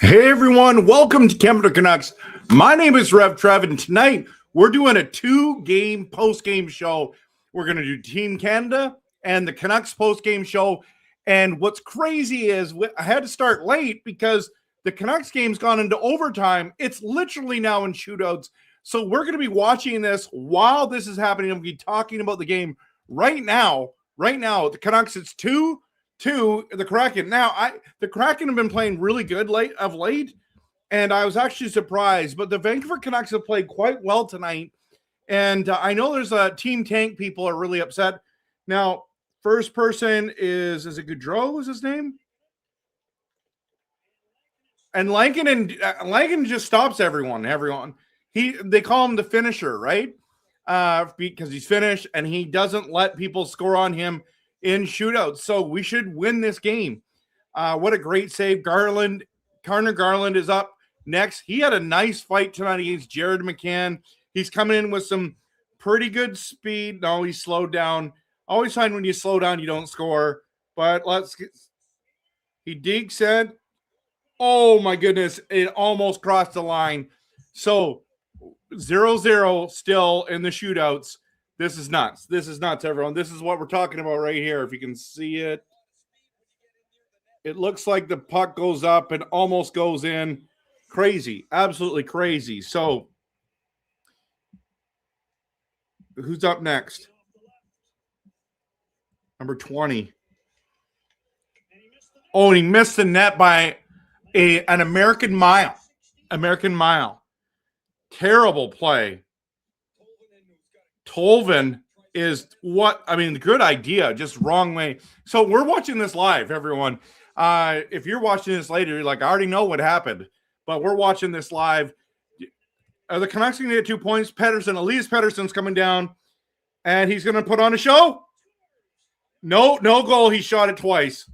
Hey everyone, welcome to Edmonton Canucks. My name is RevTrev, and tonight we're doing a two-game post-game show. We're going to do Team Canada and the Canucks post-game show. And what's crazy is I had to start late because the Canucks game's gone into overtime. It's literally now in shootouts. So we're going to be watching this while this is happening. We'll be talking about the game right now. Right now, the Canucks, it's 2-2, the Kraken. Now, the Kraken have been playing really good late, and I was actually surprised. But the Vancouver Canucks have played quite well tonight, and I know there's a Team Tank people are really upset. Now, first person is it Gaudreau is his name? And Lankin just stops everyone. They call him the finisher, right? Because he's finished, and he doesn't let people score on him in shootouts. So we should win this game. What a great save. Connor Garland is up next. He had a nice fight tonight against Jared McCann. He's coming in with some pretty good speed. No, he slowed down. Always find when you slow down, you don't score. But he dekes it. Oh my goodness. It almost crossed the line. So 0-0 still in the shootouts. This is nuts. This is nuts, everyone. This is what we're talking about right here. If you can see it. It looks like the puck goes up and almost goes in. Crazy. Absolutely crazy. So, who's up next? Number 20. Oh, and he missed the net by an American mile. American mile. Terrible play. Tolvin is good idea, just wrong way. So we're watching this live, everyone. If you're watching this later, you're like, I already know what happened, but we're watching this live. Are the Canucks going to get 2 points? Elias Pettersson's coming down, and he's going to put on a show. No goal. He shot it twice.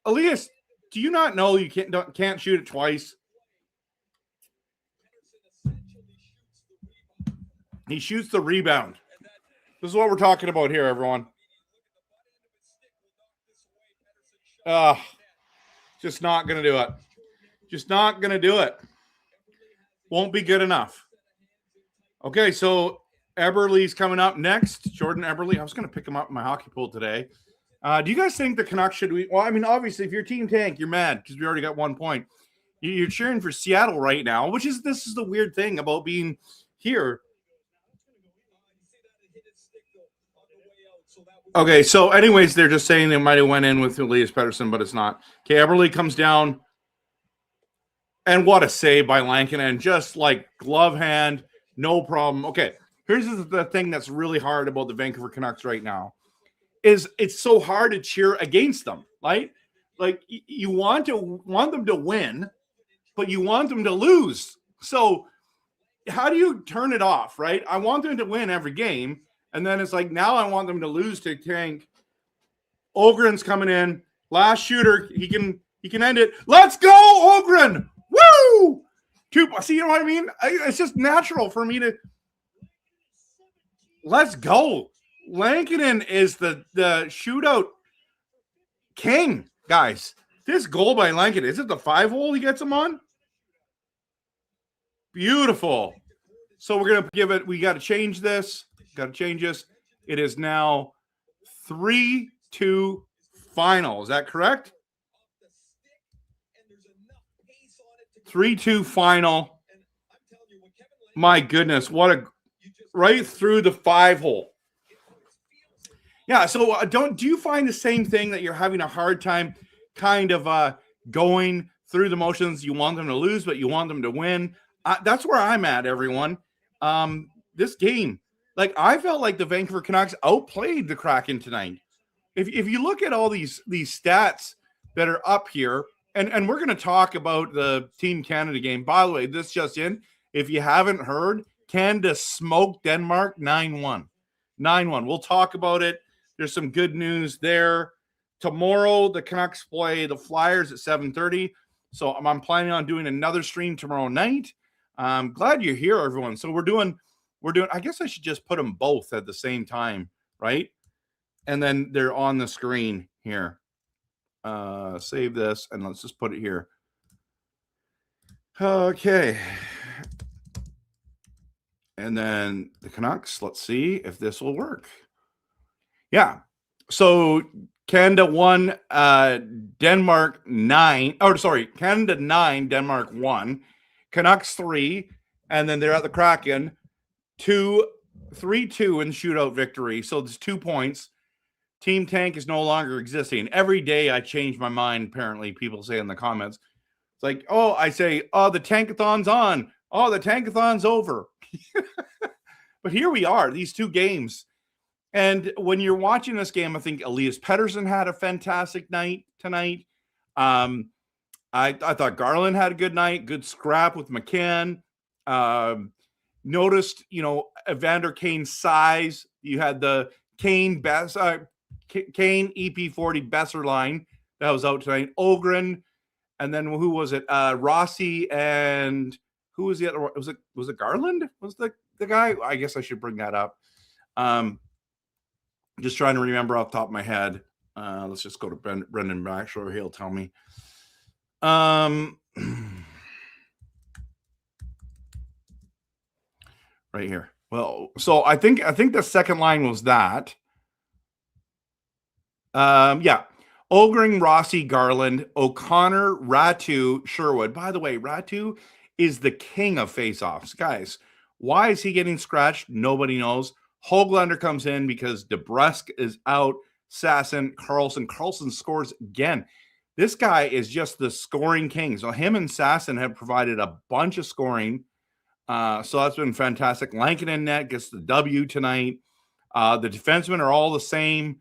Elias, do you not know you can't shoot it twice? He shoots the rebound. This is what we're talking about here, everyone. Just not going to do it. Just not going to do it. Won't be good enough. Okay, so Eberle's coming up next. Jordan Eberle. I was going to pick him up in my hockey pool today. Do you guys think the Canucks should – well, I mean, obviously, if you're Team Tank, you're mad because we already got 1 point. You're cheering for Seattle right now, this is the weird thing about being here. Okay, so anyways, they're just saying they might have went in with Elias Pettersson, but it's not. Okay, Eberle comes down. And what a save by Lankinen. Just like glove hand, no problem. Okay, here's the thing that's really hard about the Vancouver Canucks right now. Is it's so hard to cheer against them, right? Like you want them to win, but you want them to lose. So how do you turn it off, right? I want them to win every game. And then it's like, now I want them to lose to Tank. Ogren's coming in. Last shooter. He can end it. Let's go, Ogren! Woo! See, you know what I mean? It's just natural for me to. Let's go. Lankinen is the shootout king, guys. This goal by Lankinen, is it the 5-hole he gets him on? Beautiful. So we're going to give it, we got to change this. Got to change this. It is now 3-2 final. Is that correct? 3-2 final. My goodness, what a right through the 5-hole. Yeah. So do you find the same thing that you're having a hard time kind of going through the motions? You want them to lose, but you want them to win. That's where I'm at, everyone. This game, like I felt like the Vancouver Canucks outplayed the Kraken tonight. If you look at all these stats that are up here, and we're going to talk about the Team Canada game. By the way, this just in, if you haven't heard, Canada smoked Denmark 9-1. 9-1. We'll talk about it. There's some good news there. Tomorrow, the Canucks play the Flyers at 7:30. So I'm planning on doing another stream tomorrow night. I'm glad you're here, everyone. So we're doing, I guess I should just put them both at the same time, right? And then they're on the screen here. Save this and let's just put it here. Okay. And then the Canucks, let's see if this will work. Yeah. So Canada 1, Denmark 9. Oh, sorry. Canada 9, Denmark 1. Canucks 3. And then they're at the Kraken 3-2 in shootout victory. So there's 2 points. Team Tank is no longer existing. Every day I change my mind, apparently, people say in the comments. It's like, oh, I say, oh, the Tankathon's on. Oh, the Tankathon's over. But here we are, these 2 games. And when you're watching this game, I think Elias Pettersson had a fantastic night tonight. I thought Garland had a good night, good scrap with McCann. Noticed, Evander Kane's size. You had the Kane EP40 Besser line that was out tonight. Ogren, and then who was it? Rossi, and who was the other one? Was it Garland? Was the guy? I guess I should bring that up. Just trying to remember off the top of my head. Let's just go to Brendan Baxter. He'll tell me. Right here. Well, so I think the second line was that. Yeah. Ogring, Rossi, Garland, O'Connor, Ratu, Sherwood. By the way, Ratu is the king of faceoffs. Guys, why is he getting scratched? Nobody knows. Höglander comes in because DeBrusk is out. Sasson, Carlson scores again. This guy is just the scoring king. So him and Sasson have provided a bunch of scoring. So that's been fantastic. Lankinen net gets the W tonight. The defensemen are all the same.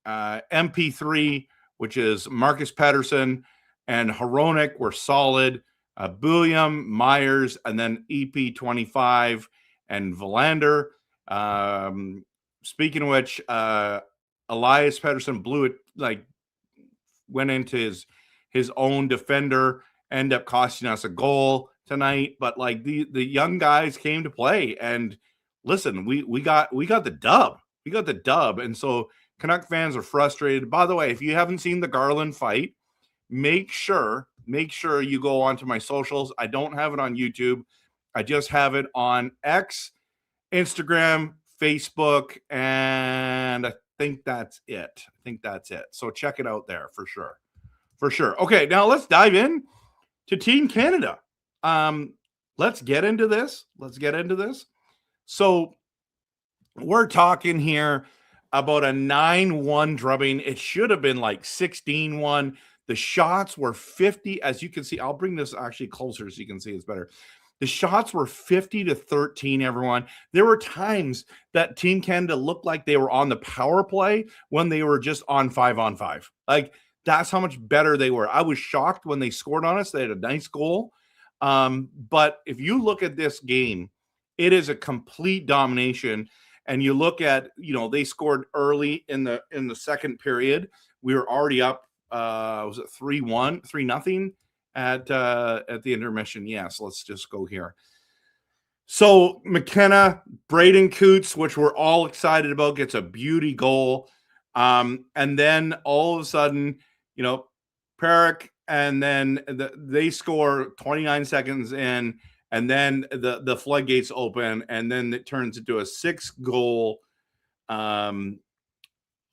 MP3, which is Marcus Pettersson, and Hronek were solid. Bulliam, Myers, and then EP25 and Verlander. Speaking of which, Elias Pettersson blew it, went into his own defender, ended up costing us a goal tonight. But the young guys came to play, and listen, we got the dub. We got the dub, and so Canuck fans are frustrated. By the way, if you haven't seen the Garland fight, make sure you go onto my socials. I don't have it on YouTube. I just have it on X, Instagram, Facebook, and I think that's it. So check it out there for sure. Okay, now let's dive in to Team Canada. Let's get into this. So we're talking here about a 9-1 drubbing. It should have been 16-1. The shots were 50, as you can see. I'll bring this actually closer so you can see it's better. The shots were 50-13, everyone. There were times that Team Canada looked like they were on the power play when they were just on 5-on-5. That's how much better they were. I was shocked when they scored on us. They had a nice goal. But if you look at this game, it is a complete domination. And you look at, they scored early in the second period. We were already up, was it 3-0 at the intermission? Yes, let's just go here. So McKenna, Braden Coots, which we're all excited about, gets a beauty goal. And then all of a sudden, Perrick, and then they score 29 seconds in. And then the floodgates open, and then it turns into a 6-goal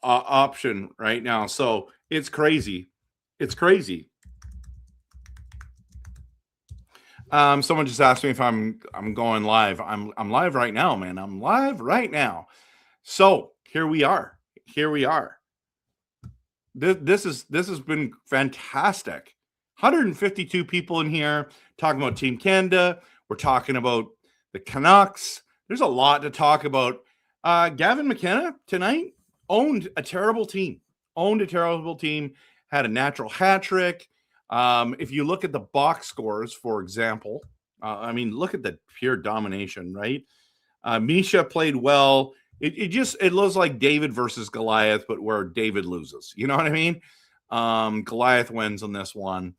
option right now. So it's crazy. Someone just asked me if I'm going live. I'm live right now, man. I'm live right now. So here we are. This has been fantastic. 152 people in here talking about Team Canada. We're talking about the Canucks. There's a lot to talk about. Gavin McKenna tonight owned a terrible team. Had a natural hat trick. If you look at the box scores, for example, look at the pure domination, right? Misha played well. It looks like David versus Goliath, but where David loses. You know what I mean? Goliath wins on this one.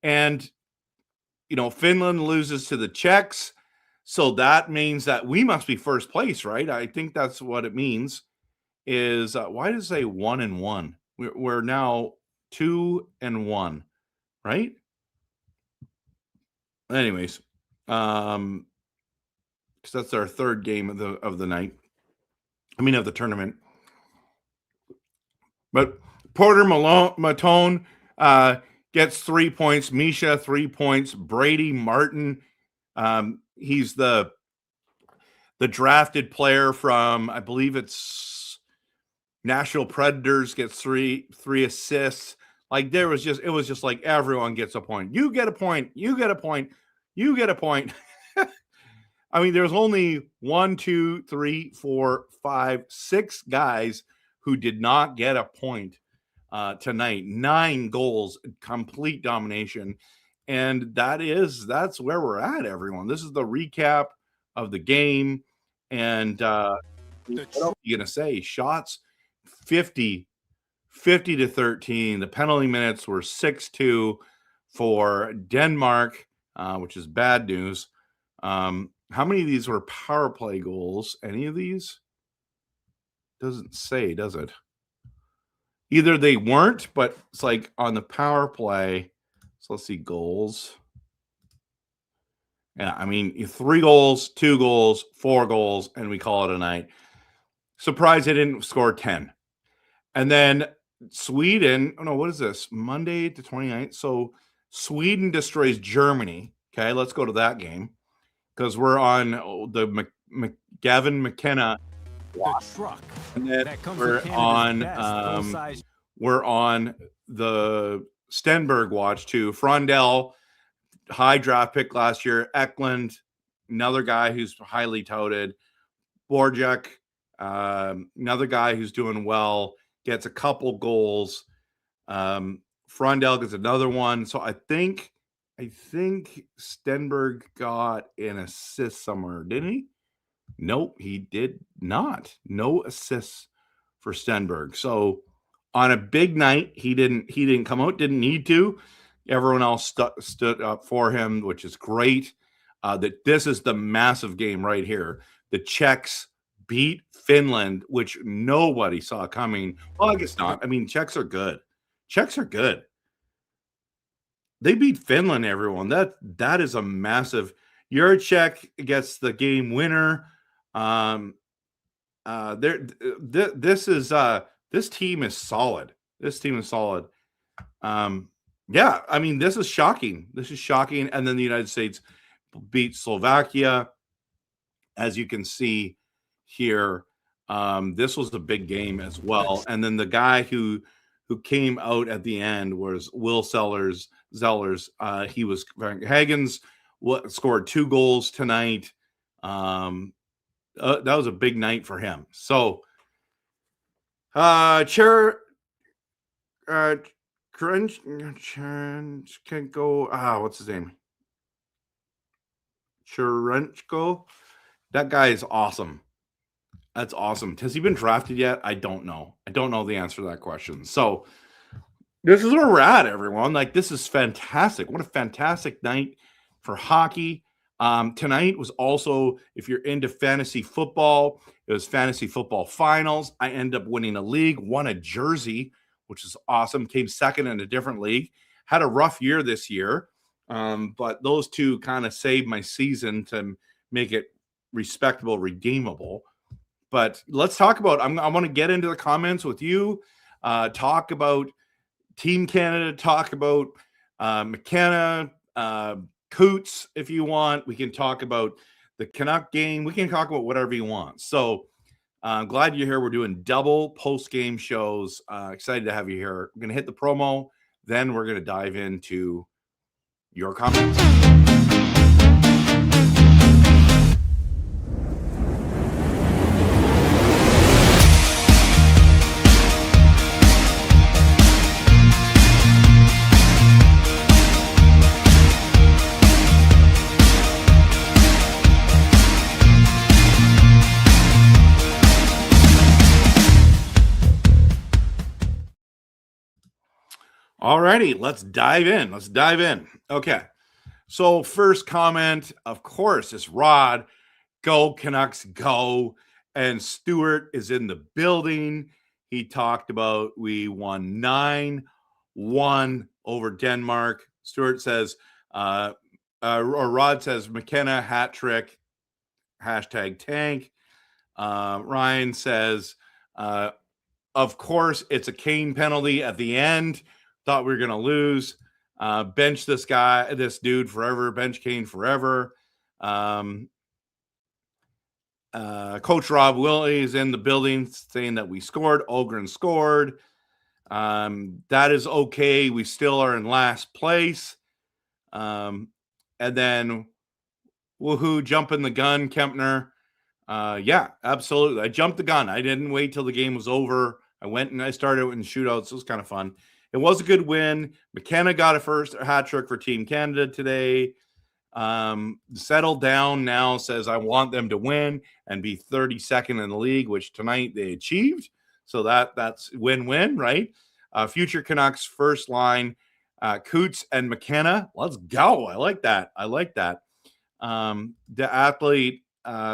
And, Finland loses to the Czechs. So that means that we must be first place, right? I think that's what it means. Is why does it say 1-1? We're now 2-1, right? Anyways, because that's our third game of the night. Of the tournament. But Porter Matone gets 3 points. Misha 3 points. Brady Martin, he's the drafted player from, I believe it's Nashville Predators, gets three assists. Like it was just like everyone gets a point. You get a point. You get a point. You get a point. There's only 1, 2, 3, 4, 5, 6 guys who did not get a point tonight. 9 goals, complete domination. And that's where we're at, everyone. This is the recap of the game. And what are you going to say? Shots 50 to 13. The penalty minutes were 6-2 for Denmark, which is bad news. How many of these were power play goals? Any of these? Doesn't say, does it? Either they weren't, but it's like on the power play. So let's see, goals. Yeah, 3 goals, 2 goals, 4 goals, and we call it a night. Surprised they didn't score 10. And then Sweden, what is this? Monday to 29th. So Sweden destroys Germany. Okay, let's go to that game. Because we're on the Gavin McKenna watch. And then we're on the Stenberg watch too. Frondell, high draft pick last year. Eklund, another guy who's highly touted. Borjak, another guy who's doing well, gets a couple goals. Frondell gets another one. So I think Stenberg got an assist somewhere, didn't he? Nope, he did not. No assists for Stenberg. So on a big night, he didn't come out, didn't need to. Everyone else stood up for him, which is great. That this is the massive game right here. The Czechs beat Finland, which nobody saw coming. Well, I guess not. Czechs are good. They beat Finland, everyone. That is a massive. Jurček gets the game winner. This team is solid. This is shocking. And then the United States beat Slovakia, as you can see here. This was a big game as well. And then the guy who came out at the end was Will Zellers. He was Hagens scored 2 goals tonight. That was a big night for him. So Crunch can go. What's his name? Cherenchko. That guy is awesome. That's awesome. Has he been drafted yet? I don't know. I don't know the answer to that question. So this is where we're at, everyone. Like, this is fantastic. What a fantastic night for hockey. Tonight was also, if you're into fantasy football, it was fantasy football finals. I ended up winning a league, won a jersey, which is awesome. Came second in a different league. Had a rough year this year, but those two kind of saved my season to make it respectable, redeemable. But let's talk about, I want to get into the comments with you, talk about Team Canada, talk about McKenna, Coots, if you want. We can talk about the Canuck game. We can talk about whatever you want. So Glad you're here. We're doing double post-game shows. Excited to have you here. We're going to hit the promo. Then we're going to dive into your comments. Alrighty, let's dive in. Okay. So first comment, of course, is Rod. Go Canucks, go. And Stuart is in the building. He talked about we won 9-1 over Denmark. Stuart says, or Rod says, McKenna hat trick, #tank. Ryan says, of course, it's a Kane penalty at the end. Thought we were going to lose. Bench this dude forever. Bench Kane forever. Coach Rob Willie is in the building saying that we scored. Ogren scored. That is okay. We still are in last place. And then, woohoo, jumping the gun, Kempner. Yeah, absolutely. I jumped the gun. I didn't wait till the game was over. I went and I started in shootouts. It was kind of fun. It was a good win. McKenna got a first hat trick for Team Canada today. Settled down now, says I want them to win and be 32nd in the league, which tonight they achieved. So that's win-win, right? Future Canucks first line, Coots and McKenna. Let's go. I like that. The athlete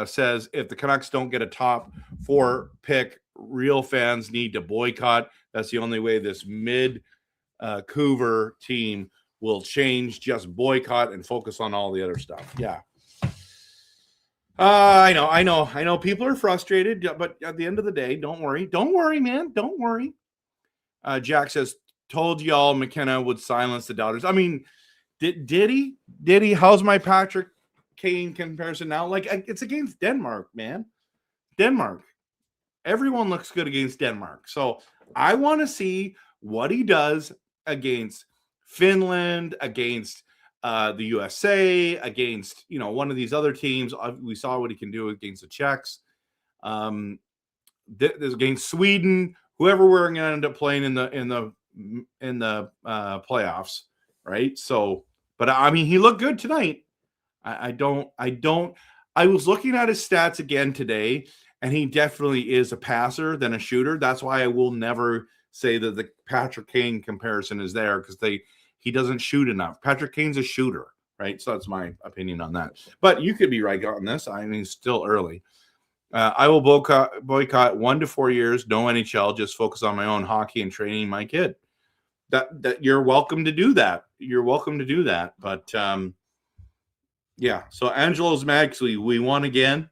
says if the Canucks don't get a top 4 pick, real fans need to boycott. That's the only way this mid-Coover team will change. Just boycott and focus on all the other stuff. Yeah. I know. People are frustrated, but at the end of the day, don't worry. Don't worry, man. Don't worry. Jack says, told y'all McKenna would silence the doubters. I mean, did he? How's my Patrick Kane comparison now? Like, it's against Denmark, man. Denmark. Everyone looks good against Denmark. So I want to see what he does against Finland, against the USA, against, one of these other teams. We saw what he can do against the Czechs. There's against Sweden, whoever we're going to end up playing in the playoffs, right? So, but I mean, he looked good tonight. I was looking at his stats again today, and he definitely is a passer than a shooter. That's why I will never say that the Patrick Kane comparison is there, because he doesn't shoot enough. Patrick Kane's a shooter, right? So that's my opinion on that. But you could be right on this. I mean, it's still early. I will boycott 1 to 4 years, no NHL, just focus on my own hockey and training my kid. That you're welcome to do that. But yeah. So Angelo's mad because we won again.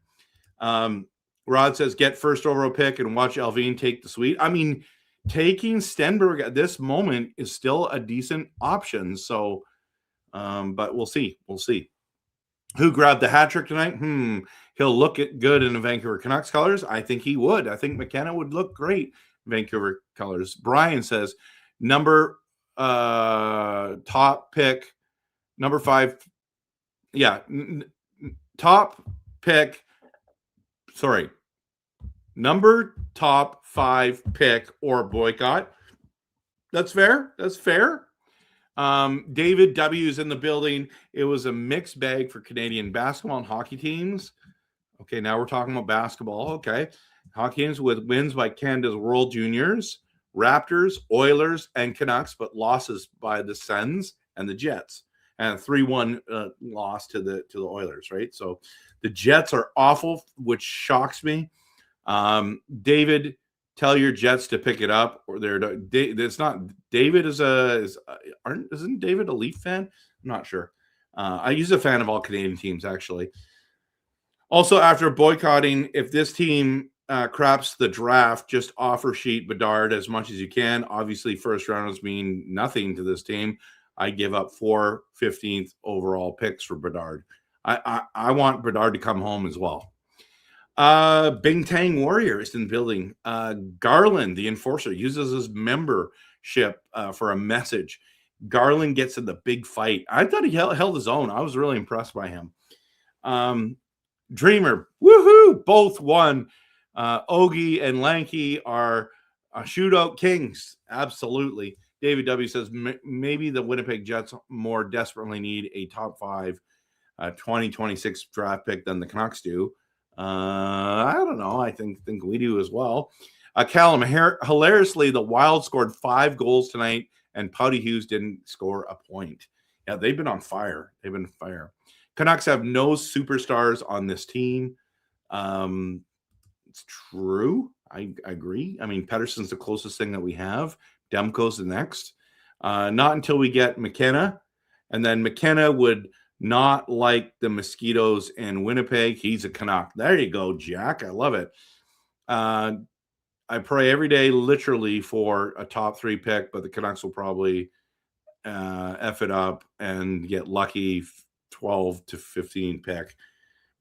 Rod says get first overall pick and watch Alvin take the suite. I mean, taking Stenberg at this moment is still a decent option. So, but we'll see. Who grabbed the hat trick tonight? He'll look good in the Vancouver Canucks colors. I think he would. I think McKenna would look great in Vancouver colors. Brian says top pick, number 5. Yeah, top pick. Sorry, number top 5 pick or boycott. That's fair. David W is in the building. It was a mixed bag for Canadian basketball and hockey teams. Okay, now we're talking about basketball. Okay, hockey teams with wins by Canada's World Juniors, Raptors, Oilers, and Canucks, but losses by the Sens and the Jets, and a 3-1 loss to the Oilers. Right, so the Jets are awful, which shocks me. David, tell your Jets to pick it up, or it's not. David isn't David a Leaf fan? I'm not sure. He's a fan of all Canadian teams, actually. Also, after boycotting, if this team craps the draft, just offer sheet Bedard as much as you can. Obviously, first rounders mean nothing to this team. I give up 4 15th overall picks for Bedard. I want Bedard to come home as well. Bing Tang Warrior is in the building. Garland, the enforcer, uses his membership for a message. Garland gets in the big fight. I thought he held his own. I was really impressed by him. Dreamer, woohoo! Both won. Ogie and Lanky are shootout kings. Absolutely. David W. says maybe the Winnipeg Jets more desperately need a top 5 2026 draft pick than the Canucks do. I don't know. I think we do as well. Callum, hilariously, the Wild scored 5 goals tonight, and Pouty Hughes didn't score a point. Yeah, they've been on fire. Canucks have no superstars on this team. It's true. I agree. I mean, Pettersson's the closest thing that we have. Demko's the next. Not until we get McKenna. And then McKenna would not like the Mosquitoes in Winnipeg. He's a Canuck. There you go, Jack. I love it. I pray every day, literally, for a top 3 pick, but the Canucks will probably F it up and get lucky 12 to 15 pick.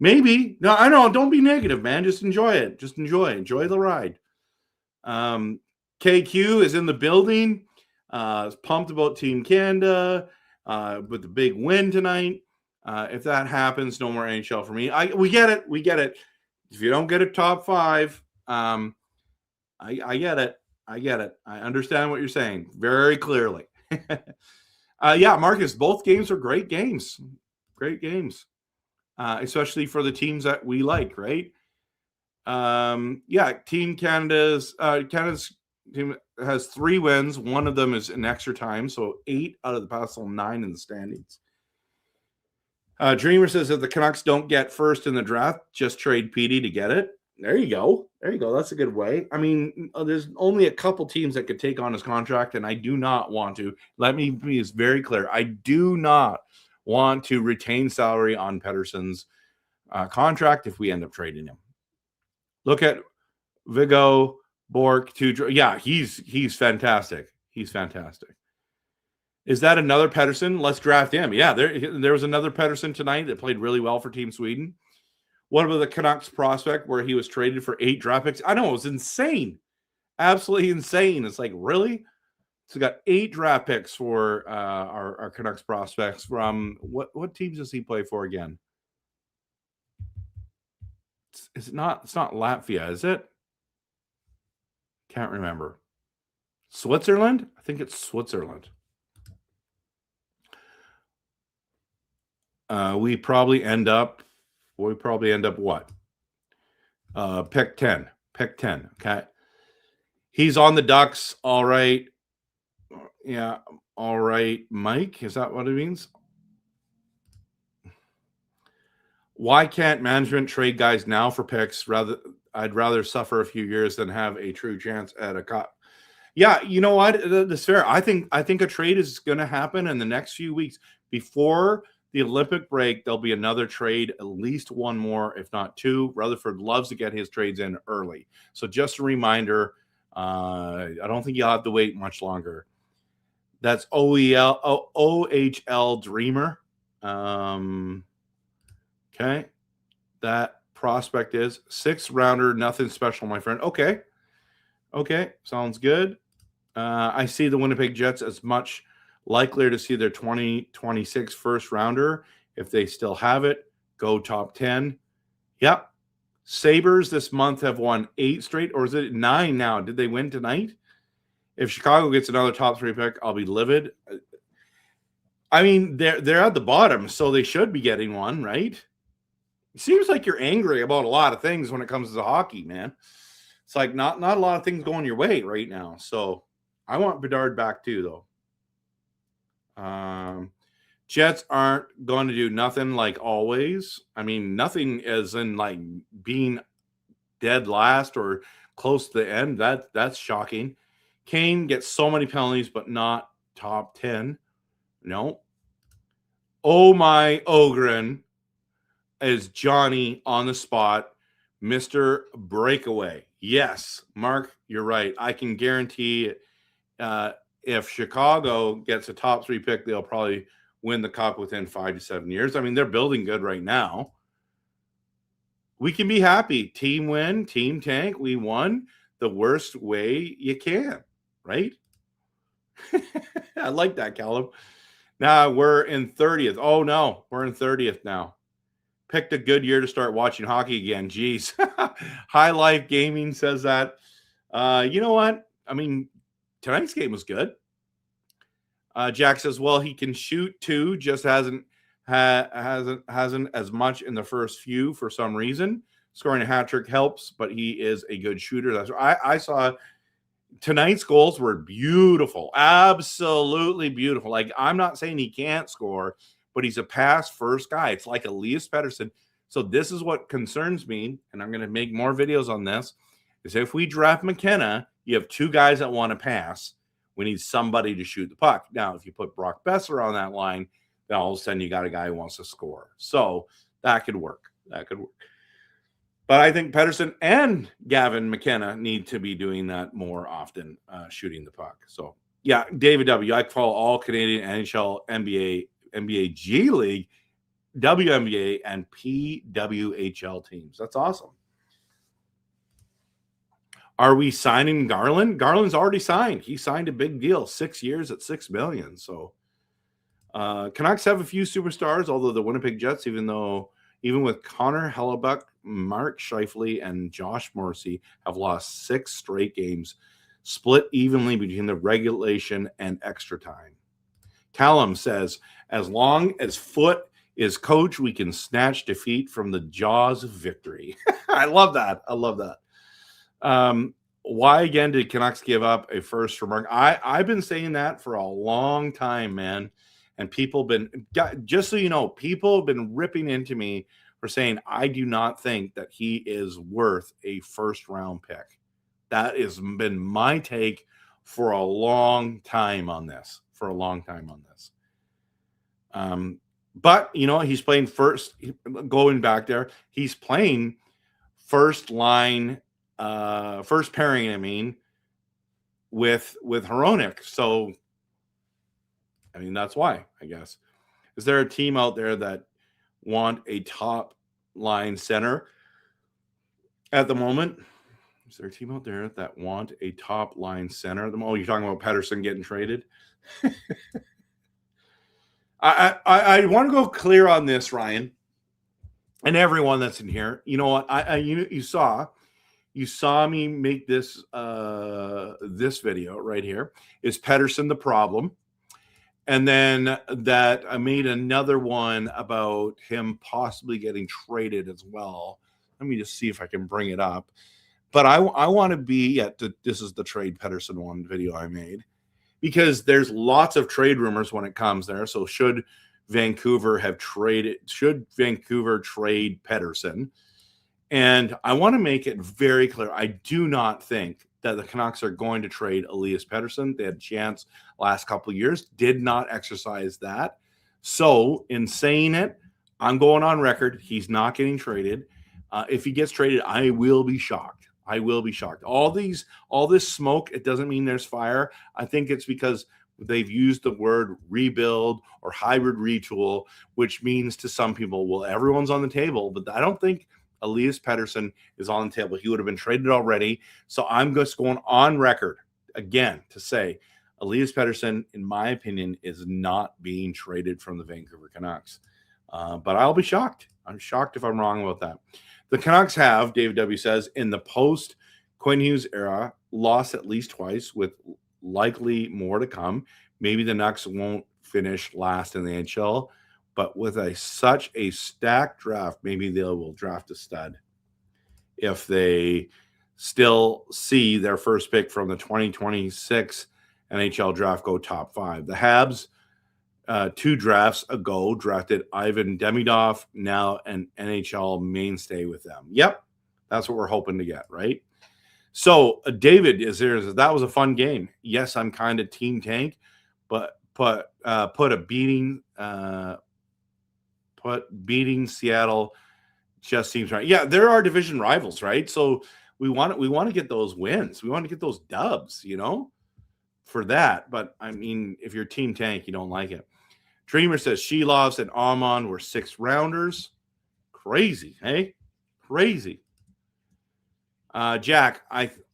Maybe. No, I know. Don't be negative, man. Just enjoy it. Enjoy the ride. KQ is in the building. Pumped about Team Canada with the big win tonight. If that happens, no more NHL for me. We get it. If you don't get a top 5, I get it. I understand what you're saying very clearly. Yeah, Marcus, both games are great games. Especially for the teams that we like, right? Yeah, Team Canada's team has 3 wins. One of them is in extra time, so 8 out of the past 9 in the standings. Dreamer says if the Canucks don't get first in the draft, just trade Petey to get it. There you go. That's a good way. I mean, there's only a couple teams that could take on his contract, and I do not want to. Let me be very clear. I do not want to retain salary on Pettersson's contract if we end up trading him. Look at Vigo Bork. Yeah, he's fantastic. Is that another Pettersson? Let's draft him. Yeah, there was another Pettersson tonight that played really well for Team Sweden. What about the Canucks prospect where he was traded for 8 draft picks? I know, it was insane. Absolutely insane. It's like, really? So we got 8 draft picks for our Canucks prospects from what teams does he play for again? It's not Latvia, is it? Can't remember. Switzerland? I think it's Switzerland. We probably end up what? Pick 10. Okay. He's on the Ducks. All right. Yeah. All right. Mike, is that what it means? Why can't management trade guys now for picks? I'd rather suffer a few years than have a true chance at a cup. Yeah, you know what? That's fair. I think a trade is going to happen in the next few weeks. Before the Olympic break, there'll be another trade, at least one more, if not 2. Rutherford loves to get his trades in early. So just a reminder, I don't think you'll have to wait much longer. That's OHL Dreamer. Okay. That prospect is 6th rounder, nothing special, my friend. Okay. Sounds good. I see the Winnipeg Jets as much likelier to see their 2026 first rounder if they still have it. Go top 10. Yep. Sabres this month have won 8 straight, or is it 9 now? Did they win tonight? If Chicago gets another top 3 pick, I'll be livid. I mean, they're at the bottom, so they should be getting one, right? It seems like you're angry about a lot of things when it comes to hockey, man. It's like not a lot of things going your way right now. So I want Bedard back too, though. Jets aren't going to do nothing like always. I mean, nothing as in like being dead last or close to the end. That's shocking. Kane gets so many penalties, but not top 10. No. Oh my Ogren is Johnny on the spot, Mr. Breakaway. Yes, Mark, you're right. I can guarantee if Chicago gets a top 3 pick, they'll probably win the cup within 5 to 7 years. I mean, they're building good right now. We can be happy. Team win, team tank. We won the worst way you can, right? I like that, Callum. Now we're in 30th. Oh, no, we're in 30th now. Picked a good year to start watching hockey again. Jeez. High Life Gaming says that. You know what? I mean, tonight's game was good. Jack says, well, he can shoot too, just hasn't as much in the first few for some reason. Scoring a hat trick helps, but he is a good shooter. That's I saw tonight's goals were beautiful, absolutely beautiful. Like, I'm not saying he can't score, but he's a pass first guy. It's like Elias Pettersson. So this is what concerns me, and I'm going to make more videos on this, is if we draft McKenna, you have two guys that want to pass. We need somebody to shoot the puck. Now, if you put Brock Besser on that line, then all of a sudden you got a guy who wants to score. So that could work. That could work. But I think Pettersson and Gavin McKenna need to be doing that more often, shooting the puck. So, yeah, David W., I follow all Canadian, NHL, NBA G League, WNBA, and PWHL teams. That's awesome. Are we signing Garland? Garland's already signed. He signed a big deal, 6 years at $6 million. So Canucks have a few superstars, although the Winnipeg Jets, even with Connor Hellebuck, Mark Scheifele, and Josh Morrissey, have lost 6 straight games, split evenly between the regulation and extra time. Callum says, as long as Foot is coach, we can snatch defeat from the jaws of victory. I love that. I love that. Why again did Canucks give up a first for Mark? I've been saying that for a long time, man. And just so you know, people have been ripping into me for saying I do not think that he is worth a first round pick. That has been my take for a long time on this. But you know, he's playing first. Going back there, he's playing first line. First pairing, I mean, with Hronek. So, I mean, that's why, I guess. Is there a team out there that want a top line center at the moment? Is there a team out there that want a top line center at the moment? Oh, you're talking about Pettersson getting traded? I want to go clear on this, Ryan, and everyone that's in here. You know what? You saw me make this this video right here. Is Pettersson the problem? And then that I made another one about him possibly getting traded as well. Let me just see if I can bring it up. But I want to be this is the trade Pettersson one video I made, because there's lots of trade rumors when it comes there. So should Vancouver trade Pettersson? And I want to make it very clear. I do not think that the Canucks are going to trade Elias Pettersson. They had a chance last couple of years, did not exercise that. So in saying it, I'm going on record. He's not getting traded. If he gets traded, I will be shocked. All this smoke, it doesn't mean there's fire. I think it's because they've used the word rebuild or hybrid retool, which means to some people, well, everyone's on the table. But I don't think Elias Pettersson is on the table. He would have been traded already. So I'm just going on record again to say Elias Pettersson, in my opinion, is not being traded from the Vancouver Canucks. But I'll be shocked. I'm shocked if I'm wrong about that. The Canucks have, David W. says, in the post-Quinn Hughes era, lost at least twice, with likely more to come. Maybe the Canucks won't finish last in the NHL, but with such a stacked draft, maybe they will draft a stud if they still see their first pick from the 2026 NHL draft go top 5. The Habs, 2 drafts ago, drafted Ivan Demidov, now an NHL mainstay with them. Yep, that's what we're hoping to get, right? So David that was a fun game. Yes, I'm kind of team tank, but put beating Seattle just seems right. Yeah, there are division rivals, right? So we want to get those wins. We want to get those dubs, for that. But I mean, if you're team tank, you don't like it. Dreamer says Shelovs and Amon were 6th rounders. Crazy, hey? Crazy. Jack,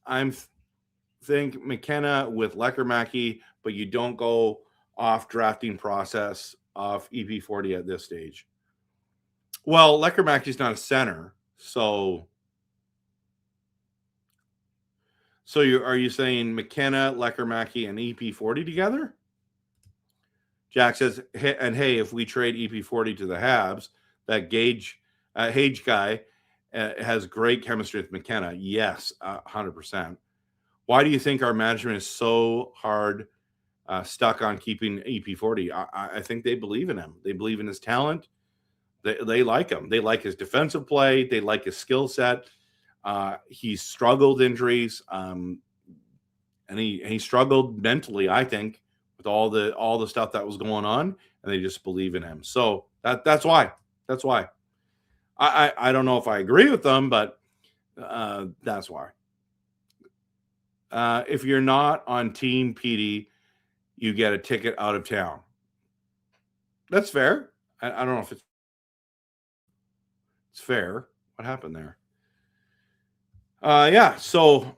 I'm think McKenna with Lekermacki, but you don't go off drafting process of EP40 at this stage. Well, Lekermacki's not a center, so are you saying McKenna, Lekermacki, and EP40 together? Jack says, and hey, if we trade EP40 to the Habs, that Hage guy has great chemistry with McKenna. Yes, 100%. Why do you think our management is so hard stuck on keeping EP40? I think they believe in him. They believe in his talent. They like him. They like his defensive play. They like his skill set. He's struggled injuries, and he struggled mentally, I think, with all the stuff that was going on, and they just believe in him. So that's why. That's why. I don't know if I agree with them, but that's why. If you're not on Team PD, you get a ticket out of town. That's fair. I don't know if it's fair. What happened there? Yeah, so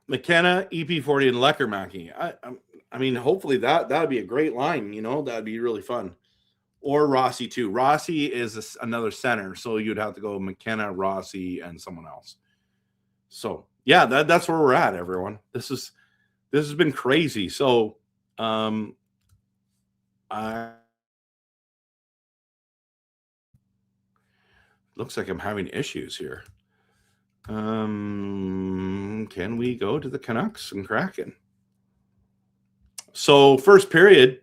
McKenna, EP40, and Lekermacki. I mean, hopefully that would be a great line. That'd be really fun. Or Rossi too. Rossi is another center, so you'd have to go McKenna, Rossi, and someone else. So yeah, that's where we're at, everyone. This has been crazy. So looks like I'm having issues here. Can we go to the Canucks and Kraken? So first period,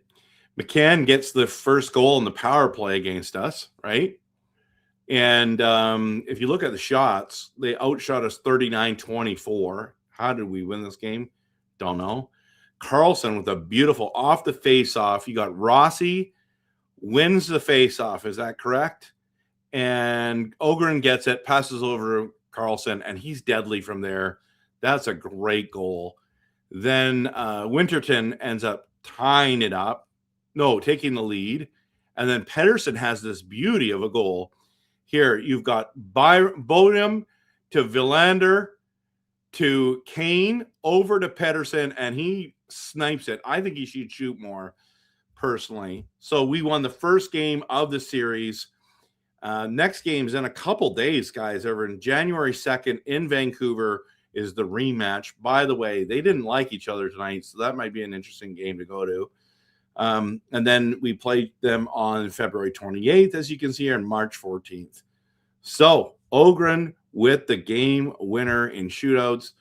McCann gets the first goal in the power play against us, right? And if you look at the shots, they outshot us 39-24. How did we win this game? Don't know. Carlson with a beautiful off the face-off. You got Rossi wins the face-off. Is that correct? And Ogren gets it, passes over Carlson, and he's deadly from there. That's a great goal. Then Winterton ends up tying it up. No, taking the lead. And then Pettersson has this beauty of a goal. Here, you've got Bodum to Villander to Kane over to Pettersson, and he snipes it. I think he should shoot more, personally. So we won the first game of the series. Next game's in a couple days, guys. Over in January 2nd in Vancouver is the rematch. By the way, they didn't like each other tonight, so that might be an interesting game to go to. And then we played them on February 28th, as you can see here, and March 14th. So Ogren with the game winner in shootouts.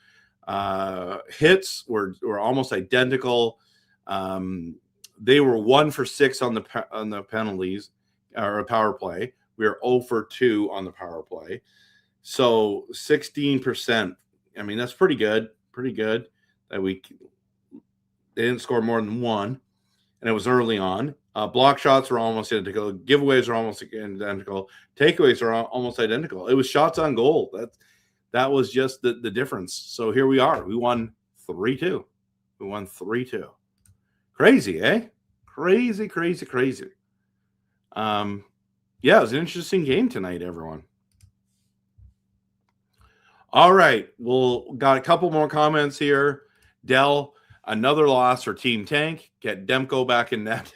Hits were almost identical. They were 1 for 6 on the penalties or a power play. We are 0 for 2 on the power play. So 16%. I mean, that's pretty good. Pretty good that they didn't score more than 1. And it was early on. Block shots were almost identical. Giveaways are almost identical. Takeaways are almost identical. It was shots on goal. That was just the difference. So here we are. We won 3-2. We won 3-2. Crazy, eh? Crazy. Yeah, it was an interesting game tonight, everyone. All right. Got a couple more comments here. Dell, another loss for Team Tank. Get Demko back in net.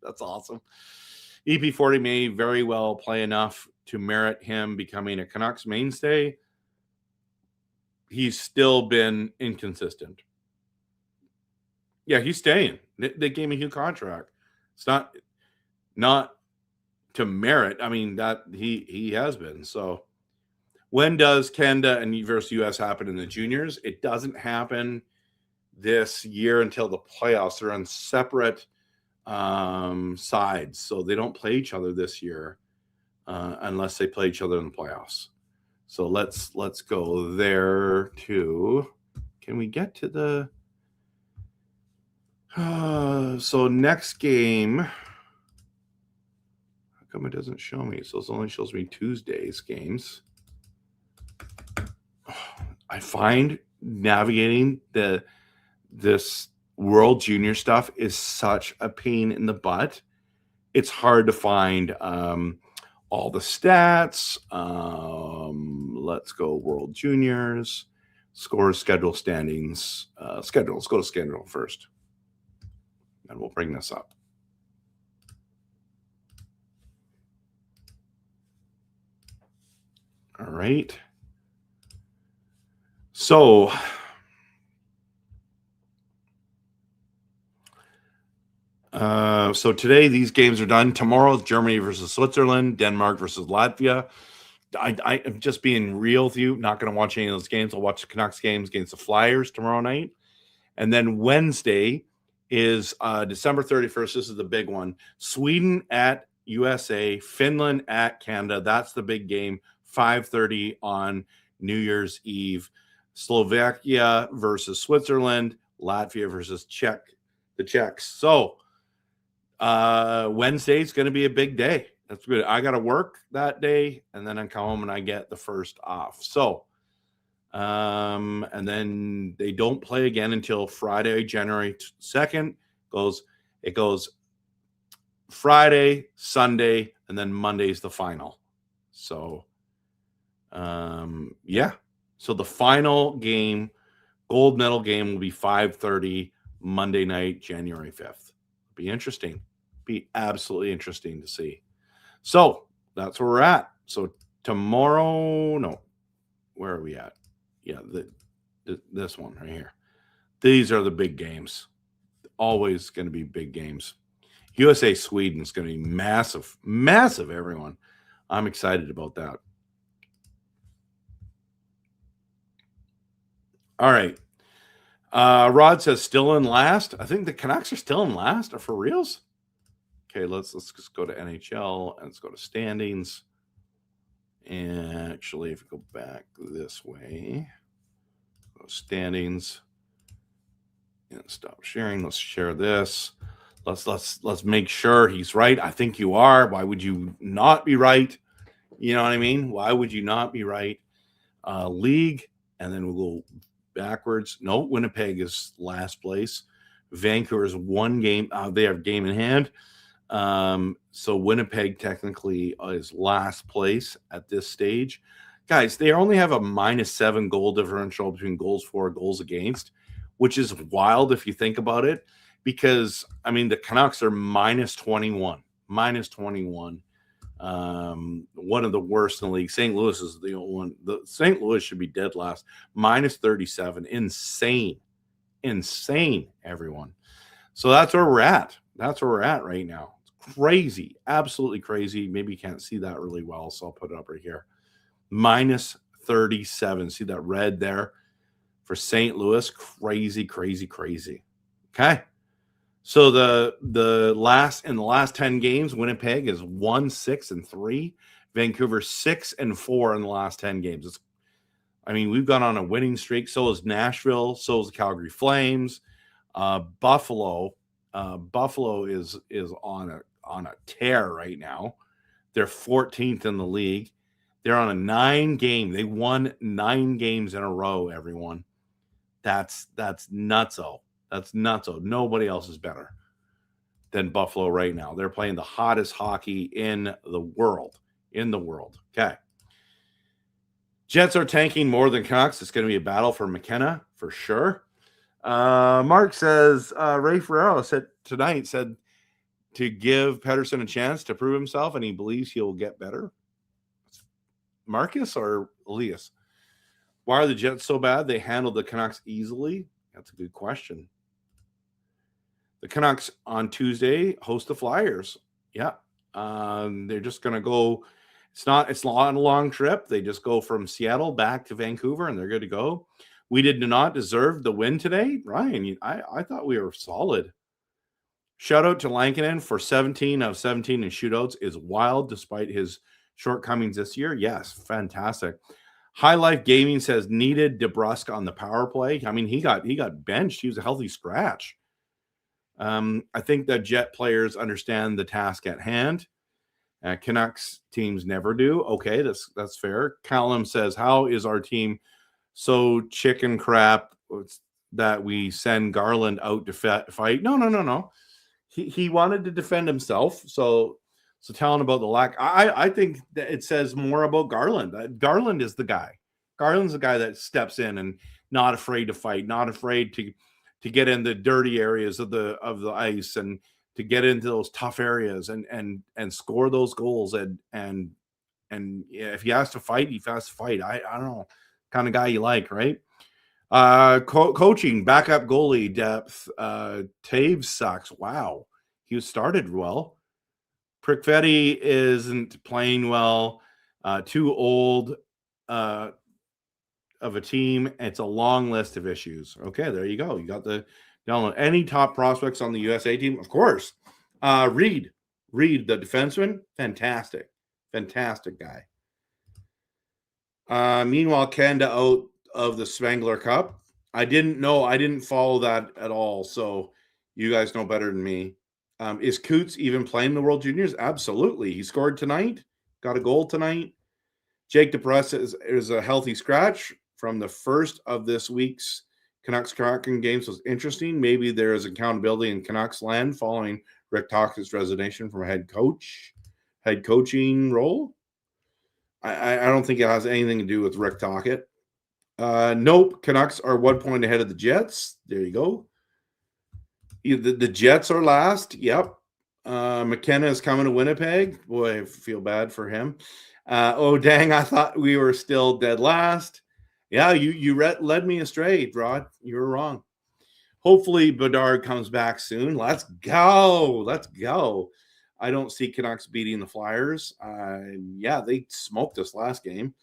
That's awesome. EP40 may very well play enough to merit him becoming a Canucks mainstay. He's still been inconsistent. Yeah, he's staying. They gave him a huge contract. It's not to merit. I mean, that he has been. So when does Canada and versus US happen in the juniors? It doesn't happen this year until the playoffs. They're on separate sides, so they don't play each other this year unless they play each other in the playoffs. So let's go there too. Can we get to the so next game? How come it doesn't show me? So it only shows me Tuesday's games. I find navigating this World Junior stuff is such a pain in the butt. It's hard to find all the stats. Let's go World Juniors. Scores, schedule, standings. Schedule. Let's go to schedule first. And we'll bring this up. All right. So today these games are done. Tomorrow, Germany versus Switzerland, Denmark versus Latvia. I am just being real with you. Not going to watch any of those games. I'll watch the Canucks games against the Flyers tomorrow night. And then Wednesday is December 31st. This is the big one. Sweden at USA, Finland at Canada. That's the big game. 5:30 on New Year's Eve. Slovakia versus Switzerland, Latvia versus the Czechs. So Wednesday is going to be a big day. That's good. I got to work that day, and then I come home and I get the first off. So, and then they don't play again until Friday, January 2nd. It goes Friday, Sunday, and then Monday's the final. So, yeah. So the final game, gold medal game, will be 5:30 Monday night, January 5th. Be interesting. Be absolutely interesting to see. So that's where we're at. So tomorrow, no, where are we at? Yeah, this one right here. These are the big games. Always going to be big games. USA Sweden is going to be massive, massive, everyone. I'm excited about that. All right. Rod says still in last. I think the Canucks are still in last. Are for reals? Okay, let's just go to NHL and let's go to standings. And actually, if we go back this way, go standings and stop sharing. Let's share this. Let's make sure he's right. I think you are. Why would you not be right? You know what I mean? Why would you not be right? League, and then we'll go backwards. No, Winnipeg is last place. Vancouver's one game. They have game in hand. So Winnipeg technically is last place at this stage. Guys, they only have a -7 goal differential between goals for, goals against, which is wild if you think about it. Because, I mean, the Canucks are -21. One of the worst in the league. St. Louis is the only one. The St. Louis should be dead last. -37. Insane, everyone. So that's where we're at. That's where we're at right now. It's crazy. Absolutely crazy. Maybe you can't see that really well, so I'll put it up right here. -37. See that red there for St. Louis? Crazy. Okay. So the last 10 games, Winnipeg is 1-6-3. Vancouver 6-4 in the last 10 games. We've gone on a winning streak. So is Nashville. So is the Calgary Flames. Buffalo is on a tear right now. They're 14th in the league. They're on a 9-game. They won 9 games in a row. Everyone, that's nutso. That's nutso. Nobody else is better than Buffalo right now. They're playing the hottest hockey in the world. Okay. Jets are tanking more than Canucks. It's going to be a battle for McKenna for sure. Mark says Ray Ferraro said to give Pettersson a chance to prove himself, and he believes he'll get better. Marcus or Elias? Why are the Jets so bad? They handled the Canucks easily. That's a good question. The Canucks on Tuesday host the Flyers. Yeah. They're just going to go. It's not a long trip. They just go from Seattle back to Vancouver, and they're good to go. We did not deserve the win today. Ryan, I thought we were solid. Shout out to Lankinen for 17 of 17 in shootouts is wild despite his shortcomings this year. Yes, fantastic. High Life Gaming says needed DeBrusk on the power play. He got benched. He was a healthy scratch. I think that Jet players understand the task at hand. Canucks teams never do. Okay, that's fair. Callum says, how is our team so chicken crap that we send Garland out to fight? No. He wanted to defend himself. So So telling about the lack, I think that it says more about Garland. Garland is the guy. Garland's the guy that steps in and not afraid to fight, not afraid to get in the dirty areas of the ice and to get into those tough areas and score those goals and if he has to fight, he has to fight. I don't know, kind of guy you like, right? Coaching, backup goalie depth. Taves sucks. Wow, he started well. Prickvetti isn't playing well. Too old of a team. It's a long list of issues. Okay, there you go. You got the download. Any top prospects on the USA team? Of course. Reed, the defenseman, fantastic guy. Meanwhile, Canada out of the Spengler Cup. I didn't follow that at all. So you guys know better than me. Is Coots even playing the World Juniors? Absolutely. He scored tonight, got a goal tonight. Jake DeBrusk is a healthy scratch from the first of this week's Canucks Kraken games. Was interesting. Maybe there is accountability in Canucks land following Rick Tocchet's resignation from a head coaching role. I don't think it has anything to do with Rick Tocchet. Nope. Canucks are 1 point ahead of the Jets. There you go. The Jets are last. Yep. McKenna is coming to Winnipeg. Boy, I feel bad for him. Oh, dang. I thought we were still dead last. Yeah, you led me astray, Rod. You were wrong. Hopefully, Bedard comes back soon. Let's go. I don't see Canucks beating the Flyers. Yeah, they smoked us last game.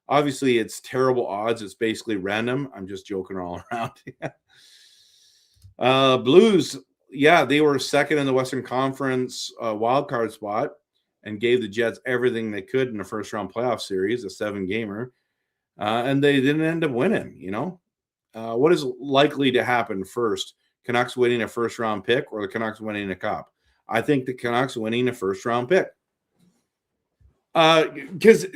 Obviously, it's terrible odds. It's basically random. I'm just joking all around. Blues, yeah, they were second in the Western Conference wildcard spot and gave the Jets everything they could in the first-round playoff series, a 7-gamer, and they didn't end up winning, What is likely to happen first? Canucks winning a first-round pick or the Canucks winning a cup? I think the Canucks winning a first-round pick. Because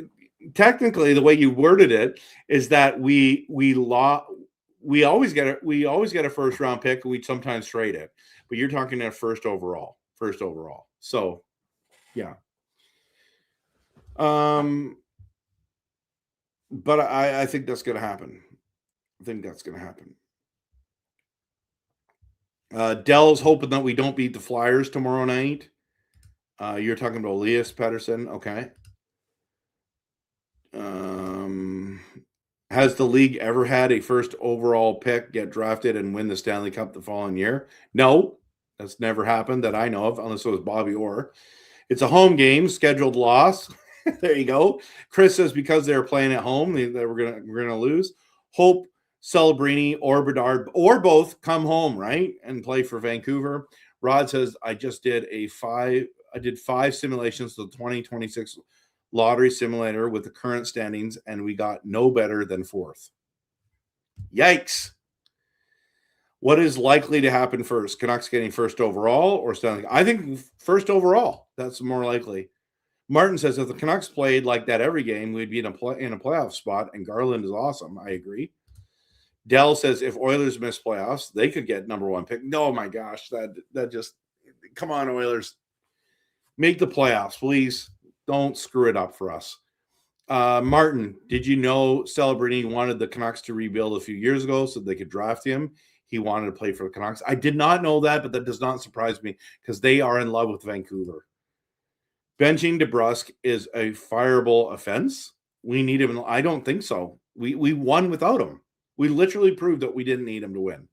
technically the way you worded it is that we always get a first round pick. We sometimes trade it, but you're talking a first overall. So, yeah. But I think that's going to happen. Dell's hoping that we don't beat the Flyers tomorrow night. You're talking about Elias Pettersson. Okay. Has the league ever had a first overall pick get drafted and win the Stanley Cup the following year? No, that's never happened that I know of, unless it was Bobby Orr. It's a home game, scheduled loss. There you go. Chris says because they're playing at home, we're gonna lose. Hope Celebrini or Bedard or both come home, right, and play for Vancouver. Rod says I did 5 simulations of the 2026 lottery simulator with the current standings, and we got no better than 4th. Yikes. What is likely to happen first? Canucks getting first overall or Stanley? I think first overall. That's more likely. Martin says if the Canucks played like that every game, we'd be in a playoff spot, and Garland is awesome. I agree. Dell says if Oilers miss playoffs, they could get number 1 pick. Oh my gosh, that just come on, Oilers. Make the playoffs, please. Don't screw it up for us. Martin, did you know Celebrini wanted the Canucks to rebuild a few years ago so they could draft him? He wanted to play for the Canucks. I did not know that, but that does not surprise me because they are in love with Vancouver. Benching DeBrusk is a fireable offense. We need him. I don't think so. We won without him. We literally proved that we didn't need him to win.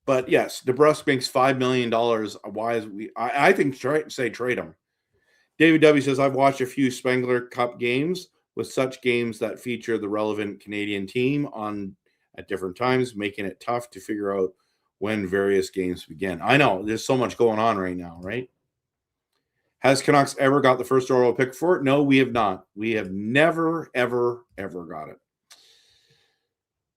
But yes, DeBrusk makes $5 million. Why is I think trade him. David W. says, I've watched a few Spengler Cup games with such games that feature the relevant Canadian team on at different times, making it tough to figure out when various games begin. I know, there's so much going on right now, right? Has Canucks ever got the first overall pick for it? No, we have not. We have never, ever, ever got it.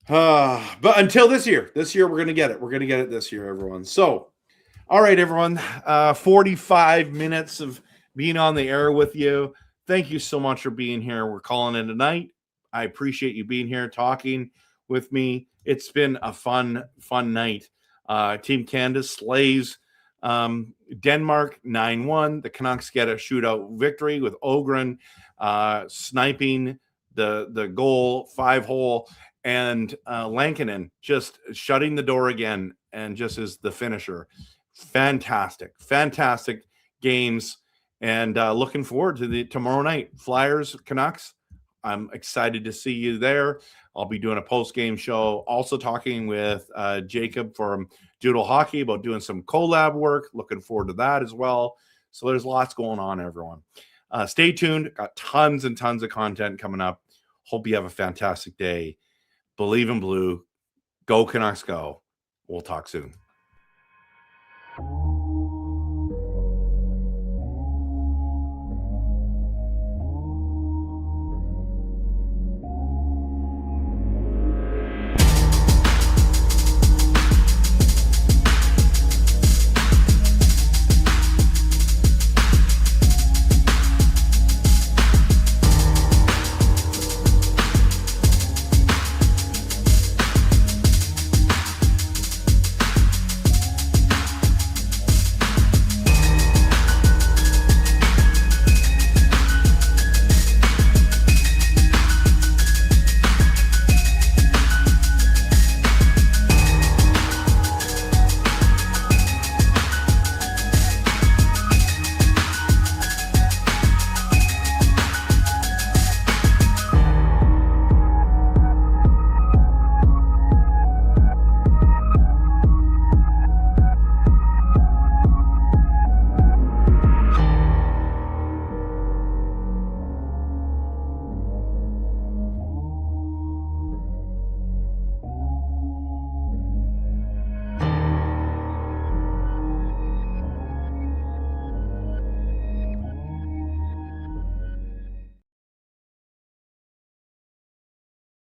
But until this year, we're going to get it. We're going to get it this year, everyone. So, all right, everyone, 45 minutes of being on the air with you. Thank you so much for being here. We're calling it a night. I appreciate you being here, talking with me. It's been a fun night. Team Canada slays Denmark 9-1. The Canucks get a shootout victory with Ogren sniping the goal, 5-hole, and Lankinen just shutting the door again and just is the finisher. Fantastic games, and looking forward to the tomorrow night Flyers Canucks. I'm excited to see you there. I'll be doing a post-game show, also talking with Jacob from Doodle Hockey about doing some collab work. Looking forward to that as well. So there's lots going on, everyone. Stay tuned. Got tons and tons of content coming up. Hope you have a fantastic day. Believe in blue. Go Canucks go. We'll talk soon.